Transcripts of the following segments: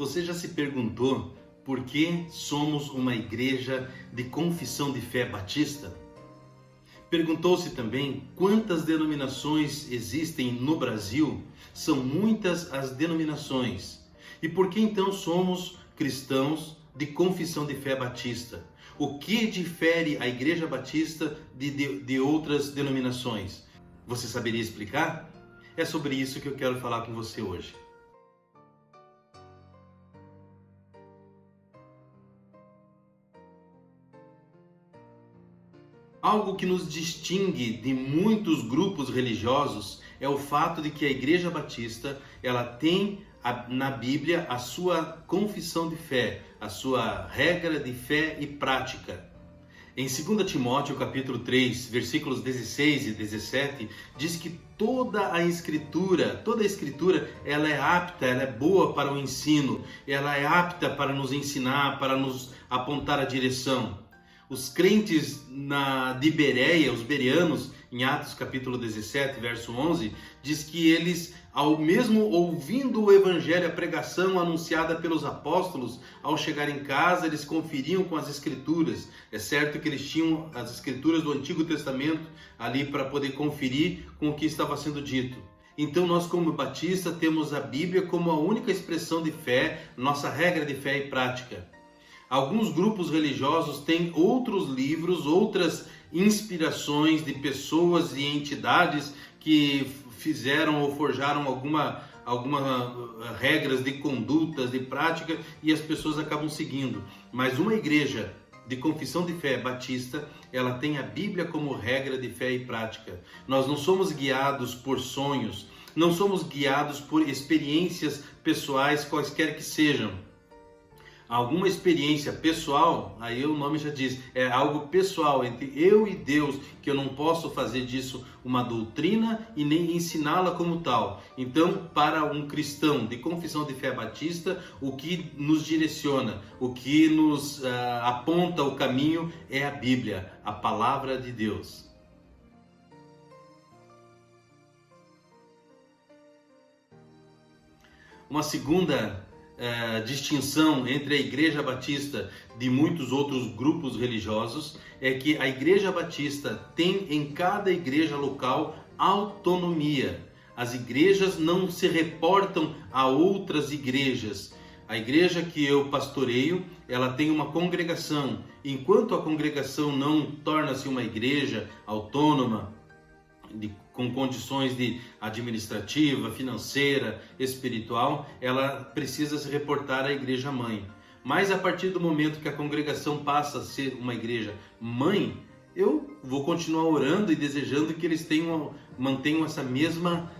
Você já se perguntou por que somos uma igreja de confissão de fé batista? Perguntou-se também quantas denominações existem no Brasil? São muitas as denominações. E por que então somos cristãos de confissão de fé batista? O que difere a Igreja Batista de outras denominações? Você saberia explicar? É sobre isso que eu quero falar com você hoje. Algo que nos distingue de muitos grupos religiosos é o fato de que a Igreja Batista, ela tem na Bíblia a sua confissão de fé, a sua regra de fé e prática. Em 2 Timóteo capítulo 3, versículos 16 e 17, diz que toda a Escritura, ela é apta, ela é boa para o ensino, ela é apta para nos ensinar, para nos apontar a direção. Os crentes de Bereia, os bereanos, em Atos capítulo 17, verso 11, diz que eles, ao mesmo ouvindo o evangelho, a pregação anunciada pelos apóstolos, ao chegar em casa, eles conferiam com as escrituras. É certo que eles tinham as escrituras do Antigo Testamento ali para poder conferir com o que estava sendo dito. Então nós, como batista, temos a Bíblia como a única expressão de fé, nossa regra de fé e prática. Alguns grupos religiosos têm outros livros, outras inspirações de pessoas e entidades que fizeram ou forjaram algumas regras de condutas, de prática, e as pessoas acabam seguindo. Mas uma igreja de confissão de fé batista, ela tem a Bíblia como regra de fé e prática. Nós não somos guiados por sonhos, não somos guiados por experiências pessoais, quaisquer que sejam. Alguma experiência pessoal, aí o nome já diz, é algo pessoal entre eu e Deus, que eu não posso fazer disso uma doutrina e nem ensiná-la como tal. Então, para um cristão de confissão de fé batista, o que nos direciona, o que nos aponta o caminho é a Bíblia, a palavra de Deus. Uma segunda distinção entre a Igreja Batista de muitos outros grupos religiosos é que a Igreja Batista tem em cada igreja local autonomia. As igrejas não se reportam a outras igrejas. A igreja que eu pastoreio, ela tem uma congregação. Enquanto a congregação não torna-se uma igreja autônoma, com condições de administrativa, financeira, espiritual, ela precisa se reportar à igreja mãe. Mas a partir do momento que a congregação passa a ser uma igreja mãe, eu vou continuar orando e desejando que eles mantenham essa mesma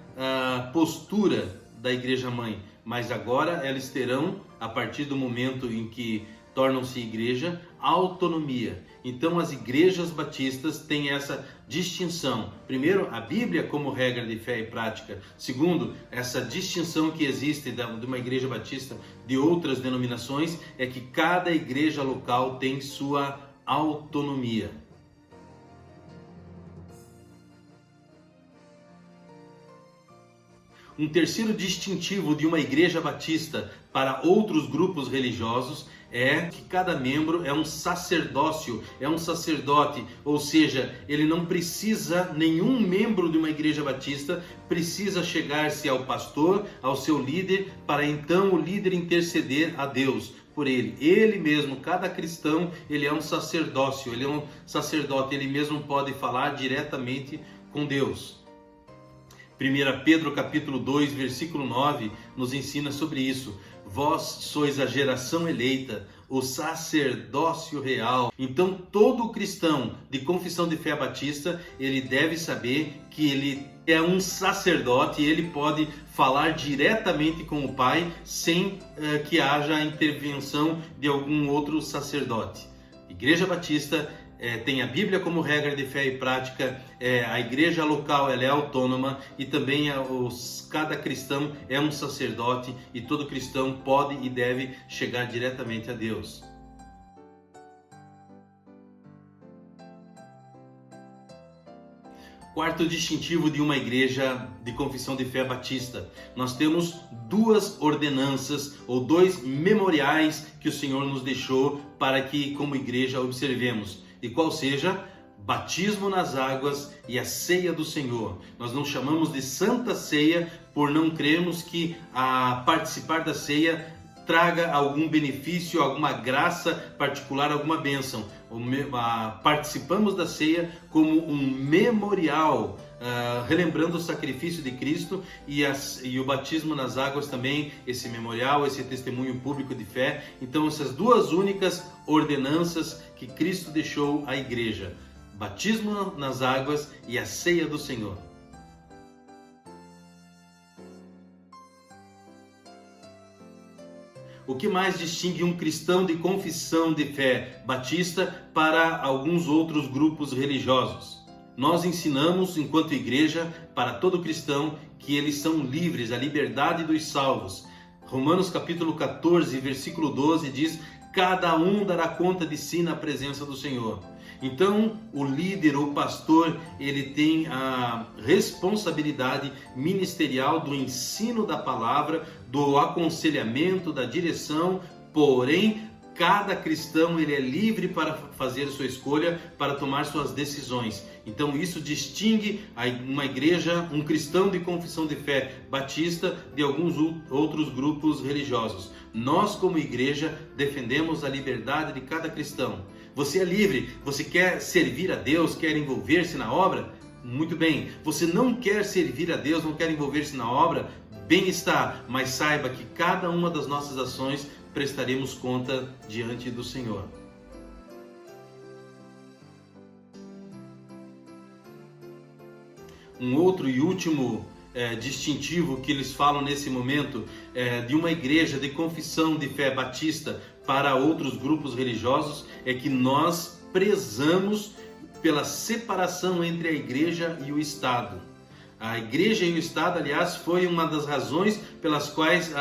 postura da igreja mãe. Mas agora eles terão, a partir do momento em que tornam-se igreja, autonomia. Então as igrejas batistas têm essa distinção. Primeiro, a Bíblia como regra de fé e prática. Segundo, essa distinção que existe de uma igreja batista de outras denominações é que cada igreja local tem sua autonomia. Um terceiro distintivo de uma igreja batista para outros grupos religiosos é que cada membro é um sacerdócio, é um sacerdote, ou seja, ele não precisa, nenhum membro de uma igreja batista precisa chegar-se ao pastor, ao seu líder, para então o líder interceder a Deus por ele. Ele mesmo, cada cristão, ele é um sacerdócio, ele é um sacerdote, ele mesmo pode falar diretamente com Deus. 1 Pedro capítulo 2, versículo 9, nos ensina sobre isso. Vós sois a geração eleita, o sacerdócio real. Então todo cristão de confissão de fé batista, ele deve saber que ele é um sacerdote e ele pode falar diretamente com o Pai sem que haja a intervenção de algum outro sacerdote. Igreja Batista tem a Bíblia como regra de fé e prática, a igreja local ela é autônoma e também cada cristão é um sacerdote e todo cristão pode e deve chegar diretamente a Deus. Quarto distintivo de uma igreja de confissão de fé batista. Nós temos duas ordenanças ou dois memoriais que o Senhor nos deixou para que, como igreja, observemos. E qual seja? Batismo nas águas e a ceia do Senhor. Nós não chamamos de Santa Ceia por não crermos que a participar da ceia traga algum benefício, alguma graça particular, alguma bênção. Participamos da ceia como um memorial, relembrando o sacrifício de Cristo e o batismo nas águas também, esse memorial, esse testemunho público de fé. Então, essas duas únicas ordenanças que Cristo deixou à igreja: batismo nas águas e a ceia do Senhor. O que mais distingue um cristão de confissão de fé batista para alguns outros grupos religiosos? Nós ensinamos, enquanto igreja, para todo cristão, que eles são livres, a liberdade dos salvos. Romanos capítulo 14, versículo 12 diz: cada um dará conta de si na presença do Senhor. Então, o líder, o pastor, ele tem a responsabilidade ministerial do ensino da palavra, do aconselhamento, da direção, porém, cada cristão ele é livre para fazer sua escolha, para tomar suas decisões. Então isso distingue uma igreja, um cristão de confissão de fé batista de alguns outros grupos religiosos. Nós, como igreja, defendemos a liberdade de cada cristão. Você é livre, você quer servir a Deus, quer envolver-se na obra? Muito bem. Você não quer servir a Deus, não quer envolver-se na obra? Bem está, mas saiba que cada uma das nossas ações prestaremos conta diante do Senhor. Um outro e último distintivo que eles falam nesse momento de uma igreja de confissão de fé batista para outros grupos religiosos é que nós prezamos pela separação entre a igreja e o Estado. A igreja e o Estado, aliás, foi uma das razões pelas quais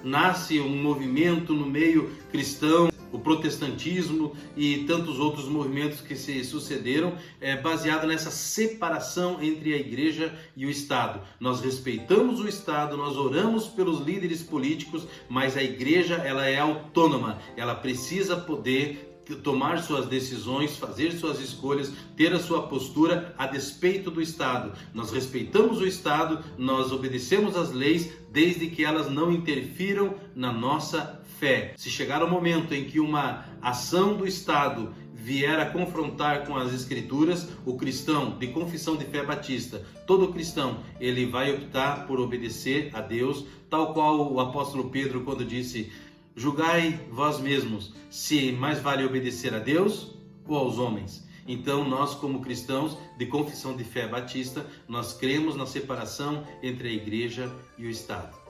nasce um movimento no meio cristão, o protestantismo e tantos outros movimentos que se sucederam, baseado nessa separação entre a igreja e o Estado. Nós respeitamos o Estado, nós oramos pelos líderes políticos, mas a igreja ela é autônoma, ela precisa poder tomar suas decisões, fazer suas escolhas, ter a sua postura a despeito do Estado. Nós respeitamos o Estado, nós obedecemos às leis, desde que elas não interfiram na nossa fé. Se chegar o momento em que uma ação do Estado vier a confrontar com as Escrituras, o cristão de confissão de fé batista, todo cristão, ele vai optar por obedecer a Deus, tal qual o apóstolo Pedro quando disse: julgai vós mesmos, se mais vale obedecer a Deus ou aos homens. Então nós, como cristãos de confissão de fé batista, nós cremos na separação entre a igreja e o Estado.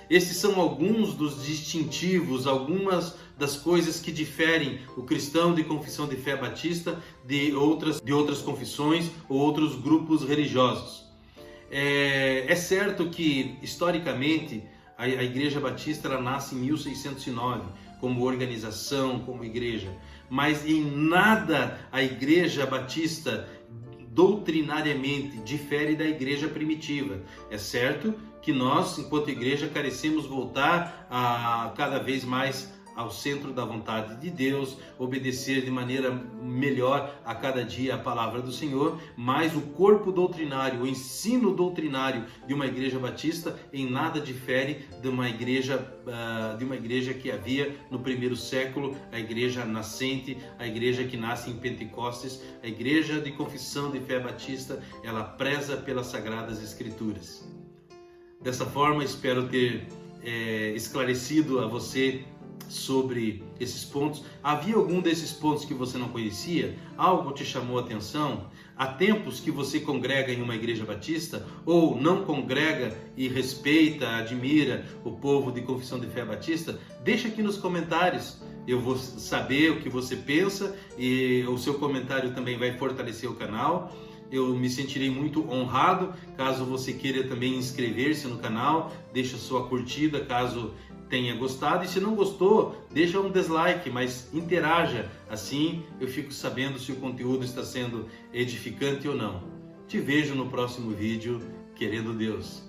Esses são alguns dos distintivos, algumas das coisas que diferem o cristão de confissão de fé batista de outras confissões ou outros grupos religiosos. É certo que, historicamente, a Igreja Batista ela nasce em 1609 como organização, como igreja, mas em nada a Igreja Batista doutrinariamente difere da igreja primitiva. É certo que nós, enquanto igreja, carecemos voltar cada vez mais ao centro da vontade de Deus, obedecer de maneira melhor a cada dia a palavra do Senhor, mas o corpo doutrinário, o ensino doutrinário de uma igreja batista em nada difere de uma igreja que havia no primeiro século, a igreja nascente, a igreja que nasce em Pentecostes. A igreja de confissão de fé batista, ela preza pelas Sagradas Escrituras. Dessa forma, espero ter esclarecido a você sobre esses pontos. Havia algum desses pontos que você não conhecia? Algo te chamou a atenção? Há tempos que você congrega em uma igreja batista ou não congrega e respeita, admira o povo de confissão de fé batista? Deixa aqui nos comentários. Eu vou saber o que você pensa e o seu comentário também vai fortalecer o canal. Eu me sentirei muito honrado caso você queira também inscrever-se no canal. Deixa sua curtida caso tenha gostado, e se não gostou, deixa um dislike, mas interaja, assim eu fico sabendo se o conteúdo está sendo edificante ou não. Te vejo no próximo vídeo, querendo Deus.